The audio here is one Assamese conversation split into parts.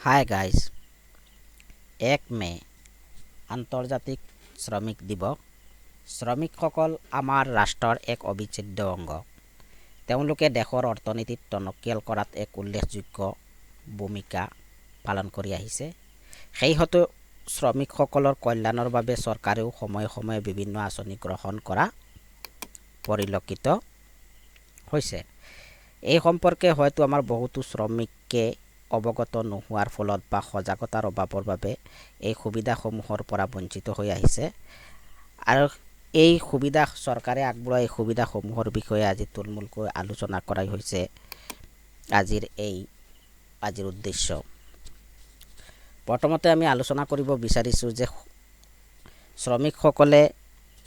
হাই গাইজ 1 মে আন্তৰ্জাতিক শ্ৰমিক দিৱস। শ্ৰমিকসকল আমাৰ ৰাষ্ট্ৰৰ এক অবিচ্ছেদ্য অংগ। তেওঁলোকে দেশৰ অৰ্থনীতিত টনকিয়াল কৰাত এক উল্লেখযোগ্য ভূমিকা পালন কৰি আহিছে। সেইহেতু শ্ৰমিকসকলৰ কল্যাণৰ বাবে চৰকাৰেও সময়ে সময়ে বিভিন্ন আঁচনি গ্ৰহণ কৰা পৰিলক্ষিত হৈছে। এই সম্পৰ্কে হয়তো আমাৰ বহুতো শ্ৰমিকে অৱগত নোহোৱাৰ ফলত বা সজাগতাৰ অভাৱৰ বাবে এই সুবিধাসমূহৰ পৰা বঞ্চিত হৈ আহিছে। আৰু এই সুবিধা চৰকাৰে আগবঢ়োৱা এই সুবিধাসমূহৰ বিষয়ে আজি থুলমূলকৈ আলোচনা কৰাই হৈছে আজিৰ উদ্দেশ্য। প্ৰথমতে আমি আলোচনা কৰিব বিচাৰিছোঁ যে শ্ৰমিকসকলে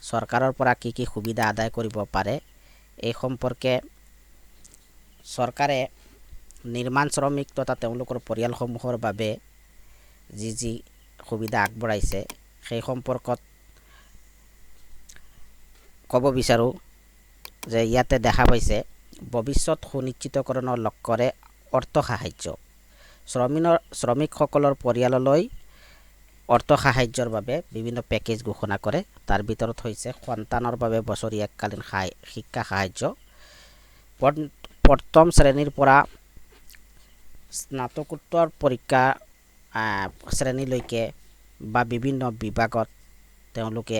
চৰকাৰৰ পৰা কি কি সুবিধা আদায় কৰিব পাৰে। এই সম্পৰ্কে চৰকাৰে নিৰ্মাণ শ্ৰমিক তথা তেওঁলোকৰ পৰিয়ালসমূহৰ বাবে যি সুবিধা আগবঢ়াইছে সেই সম্পৰ্কত ক'ব বিচাৰোঁ যে ইয়াতে দেখা পাইছে ভৱিষ্যত সুনিশ্চিতকৰণৰ লক্ষ্যৰে অৰ্থ সাহায্য। শ্ৰমিকসকলৰ পৰিয়াললৈ অৰ্থ সাহায্যৰ বাবে বিভিন্ন পেকেজ ঘোষণা কৰে। তাৰ ভিতৰত হৈছে সন্তানৰ বাবে বছৰি এককালীন শিক্ষা সাহায্য, প্ৰথম শ্ৰেণীৰ পৰা স্নাতকোত্তৰ পৰীক্ষা শ্ৰেণীলৈকে বা বিভিন্ন বিভাগত তেওঁলোকে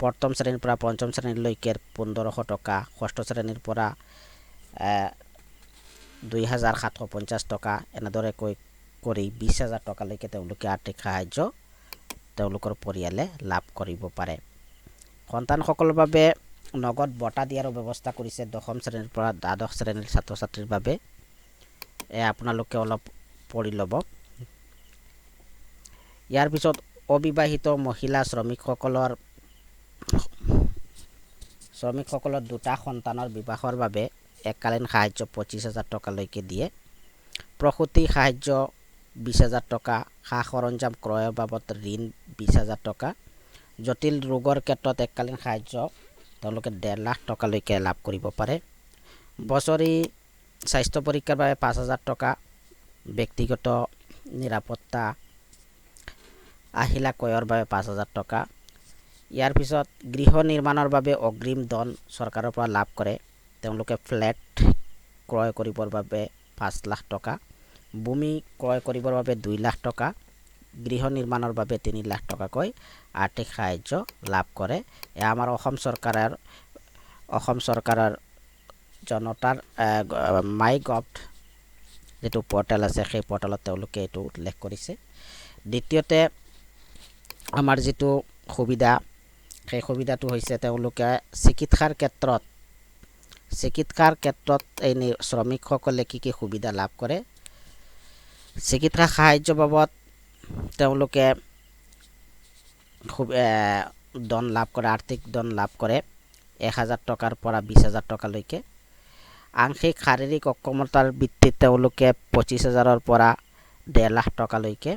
প্ৰথম শ্ৰেণীৰ পৰা পঞ্চম শ্ৰেণীলৈকে 1500 টকা, ষষ্ঠ শ্ৰেণীৰ পৰা 2750 টকা, এনেদৰেকৈ কৰি 20,000 টকালৈকে তেওঁলোকে আৰ্থিক সাহায্য তেওঁলোকৰ পৰিয়ালে লাভ কৰিব পাৰে। সন্তানসকলৰ বাবে নগদ বঁটা দিয়াৰ ব্যৱস্থা কৰিছে 10ম শ্ৰেণীৰ পৰা দ্বাদশ শ্ৰেণীৰ ছাত্ৰ ছাত্ৰীৰ বাবে। আপোনালোকে অলপ পঢ়ি ল'ব। ইয়াৰ পিছত অবিবাহিত মহিলা শ্ৰমিকসকলৰ দুটা সন্তানৰ বিবাহৰ বাবে এককালীন সাহায্য 25,000 টকালৈকে দিয়ে। প্ৰসূতি সাহায্য 20,000 টকা, সা সৰঞ্জাম ক্ৰয়ৰ বাবদ ঋণ 20,000 টকা, জটিল ৰোগৰ ক্ষেত্ৰত এককালীন সাহায্য তেওঁলোকে 1.5 লাখ টকালৈকে লাভ কৰিব পাৰে। বছৰি স্বাস্থ্য পৰীক্ষাৰ বাবে 5,000 টকা, ব্যক্তিগত নিৰাপত্তা আহিলা ক্ৰয়ৰ বাবে 5,000 টকা। ইয়াৰ পিছত গৃহ নিৰ্মাণৰ বাবে অগ্ৰিম ধন চৰকাৰৰ পৰা লাভ কৰে। তেওঁলোকে ফ্লেট ক্ৰয় কৰিবৰ বাবে 5 লাখ টকা, ভূমি ক্ৰয় কৰিবৰ বাবে 2 লাখ টকা, গৃহ নিৰ্মাণৰ বাবে 3 লাখ টকাকৈ আৰ্থিক সাহায্য লাভ কৰে। এয়া আমাৰ অসম চৰকাৰৰ জনতাৰ মাই গভ যিটো পৰ্টেল আছে সেই পৰ্টেলত তেওঁলোকে এইটো উল্লেখ কৰিছে। দ্বিতীয়তে আমাৰ যিটো সুবিধা সেই সুবিধাটো হৈছে তেওঁলোকে চিকিৎসাৰ ক্ষেত্ৰত এই শ্ৰমিকসকলে কি কি সুবিধা লাভ কৰে। চিকিৎসা সাহায্য বাবদ তেওঁলোকে ধন লাভ কৰে, আৰ্থিক ধন লাভ কৰে 1,000 টকাৰ পৰা 20,000 টকালৈকে। আংশিক শাৰীৰিক অক্ষমতাৰ ভিত্তিত তেওঁলোকে 25,000ৰ পৰা 1.5 লাখ টকালৈকে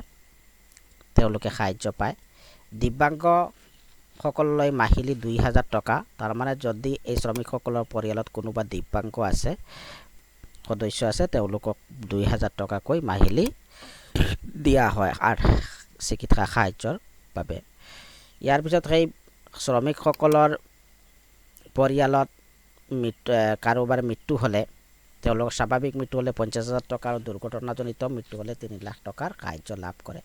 তেওঁলোকে সাহায্য পায়। দিব্যাংগসকললৈ মাহিলী 2,000 টকা। তাৰমানে যদি এই শ্ৰমিকসকলৰ পৰিয়ালত কোনোবা দিব্যাংগ সদস্য আছে তেওঁলোকক 2,000 টকাকৈ মাহিলী দিয়া হয় চিকিৎসা সাহায্যৰ বাবে। ইয়াৰ পিছত সেই শ্ৰমিকসকলৰ পৰিয়ালত কাৰোবাৰ মৃত্যু হ'লে তেওঁলোকৰ স্বাভাৱিক মৃত্যু হ'লে 50,000 টকা আৰু দুৰ্ঘটনাজনিত মৃত্যু হ'লে 3 লাখ টকাৰ সাহায্য লাভ কৰে।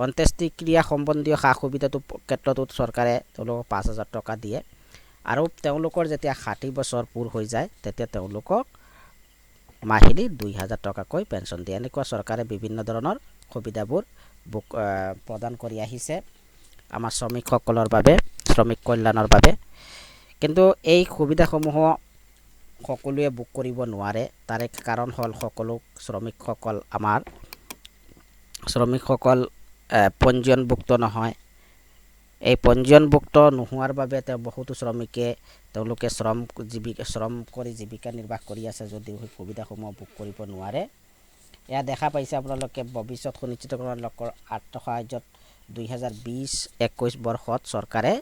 অন্ত্যেষ্টিক্ৰিয়া সম্বন্ধীয় সা সুবিধাটোৰ ক্ষেত্ৰতো চৰকাৰে তেওঁলোকক 5,000 টকা দিয়ে। আৰু তেওঁলোকৰ যেতিয়া 60 বছৰ পূৰ হৈ যায় তেতিয়া তেওঁলোকক মাহিলী 2,000 টকাকৈ পেঞ্চন দিয়ে। এনেকুৱা চৰকাৰে বিভিন্ন ধৰণৰ সুবিধাবোৰ প্ৰদান কৰি আহিছে আমাৰ শ্ৰমিকসকলৰ বাবে, শ্ৰমিক কল্যাণৰ বাবে। কিন্তু এই সুবিধাসমূহ সকলোৱে ভোগ কৰিব নোৱাৰে। তাৰে কাৰণ হ'ল সকলো শ্ৰমিকসকল পঞ্জীয়নভুক্ত নহয়। এই পঞ্জীয়নভুক্ত নোহোৱাৰ বাবে বহুতো শ্ৰমিকে তেওঁলোকে শ্ৰম কৰি জীৱিকা নিৰ্বাহ কৰি আছে যদিও সেই সুবিধাসমূহ ভোগ কৰিব নোৱাৰে। এয়া দেখা পাইছে আপোনালোকে ভৱিষ্যত সুনিশ্চিতকৰণৰ লক্ষ্যৰ আৰ্থ সাহায্যত 2020-21 বৰ্ষত চৰকাৰে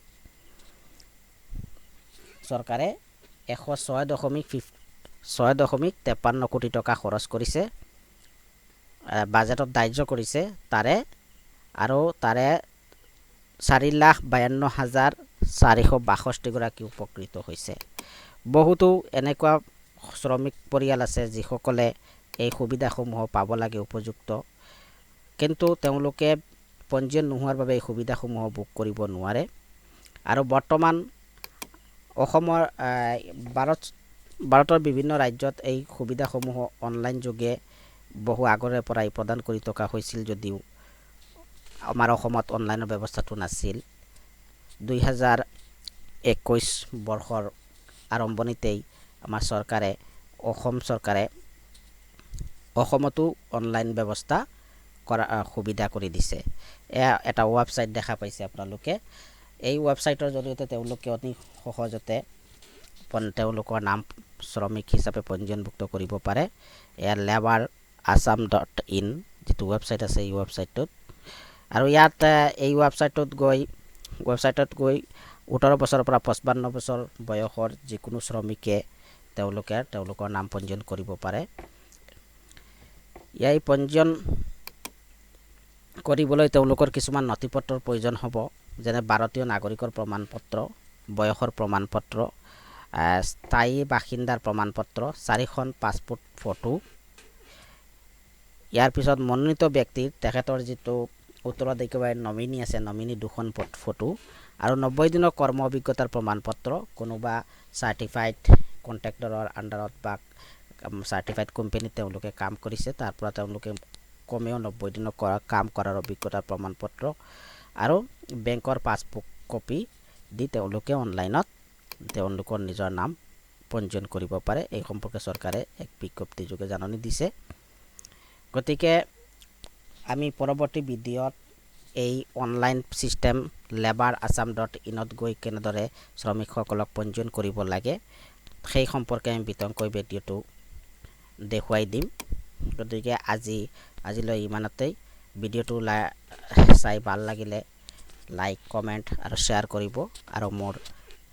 106.53 কোটি টকা খৰচ কৰিছে। বাজেটত ধাৰ্য কৰিছে তাৰে 4,52,462 গৰাকী উপকৃত হৈছে। বহুতো এনেকুৱা শ্ৰমিক পৰিয়াল আছে যিসকলে এই সুবিধাসমূহ পাব লাগে উপযুক্ত, কিন্তু তেওঁলোকে পঞ্জীয়ন নোহোৱাৰ বাবে এই সুবিধাসমূহ ভোগ কৰিব নোৱাৰে। আৰু বৰ্তমান অসমৰ ভাৰতৰ বিভিন্ন ৰাজ্যত এই সুবিধাসমূহ অনলাইন যোগে বহু আগৰে পৰাই প্ৰদান কৰি থকা হৈছিল যদিও আমাৰ অসমত অনলাইনৰ ব্যৱস্থাটো নাছিল। 2021 বৰ্ষৰ আৰম্ভণিতেই আমাৰ চৰকাৰে অসমতো অনলাইন ব্যৱস্থা কৰা সুবিধা কৰি দিছে। এটা ৱেবছাইট দেখা পাইছে আপোনালোকে। এই ৱেবছাইটৰ জৰিয়তে তেওঁলোকে অতি সহজতে তেওঁলোকৰ নাম শ্ৰমিক হিচাপে পঞ্জীয়নভুক্ত কৰিব পাৰে। এয়া labour.assam.in যিটো ৱেবছাইট আছে এই ৱেবছাইটটোত। আৰু ইয়াত এই ৱেবছাইটত গৈ 18 বছৰৰ পৰা 55 বছৰ বয়সৰ যিকোনো শ্ৰমিকে তেওঁলোকৰ নাম পঞ্জীয়ন কৰিব পাৰে। এই পঞ্জীয়ন কৰিবলৈ তেওঁলোকৰ কিছুমান নথিপত্ৰৰ প্ৰয়োজন হ'ব, যেনে ভাৰতীয় নাগৰিকৰ প্ৰমাণপত্ৰ, বয়সৰ প্ৰমাণপত্ৰ, স্থায়ী বাসিন্দাৰ প্ৰমাণপত্ৰ, 4খন পাছপোৰ্ট ফটো। ইয়াৰ পিছত মনোনীত ব্যক্তিৰ তেখেতৰ যিটো উত্তৰাধিকাৰী নমিনী আছে, নমিনী 2খন ফটো আৰু 90 দিনৰ কৰ্ম অভিজ্ঞতাৰ প্ৰমাণপত্ৰ। কোনোবা চাৰ্টিফাইড কণ্ট্ৰেক্টৰৰ আণ্ডাৰত বা চাৰ্টিফাইড কোম্পানীত তেওঁলোকে কাম কৰিছে, তাৰ পৰা তেওঁলোকে কমেও 90 দিনৰ কাম কৰাৰ অভিজ্ঞতাৰ প্ৰমাণপত্ৰ আৰু বেংকৰ পাছবুক কপি দি তেওঁলোকে অনলাইনত তেওঁলোকৰ নিজৰ নাম পঞ্জীয়ন কৰিব পাৰে। এই সম্পৰ্কে চৰকাৰে এক বিজ্ঞপ্তি যোগে জাননী দিছে। গতিকে আমি পৰৱৰ্তী ভিডিঅ'ত এই অনলাইন ছিষ্টেম labour.assam.in গৈ কেনেদৰে শ্ৰমিকসকলক পঞ্জীয়ন কৰিব লাগে সেই সম্পৰ্কে আমি বিতংকৈ ভিডিঅ'টো দেখুৱাই দিম। গতিকে আজিলৈ ইমানতেই। ভিডিঅ'টো চাই ভাল লাগিলে লাইক, কমেণ্ট আৰু শ্বেয়াৰ কৰিব আৰু মোৰ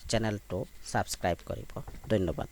চেনেলটো ছাবস্ক্ৰাইব কৰিব। ধন্যবাদ।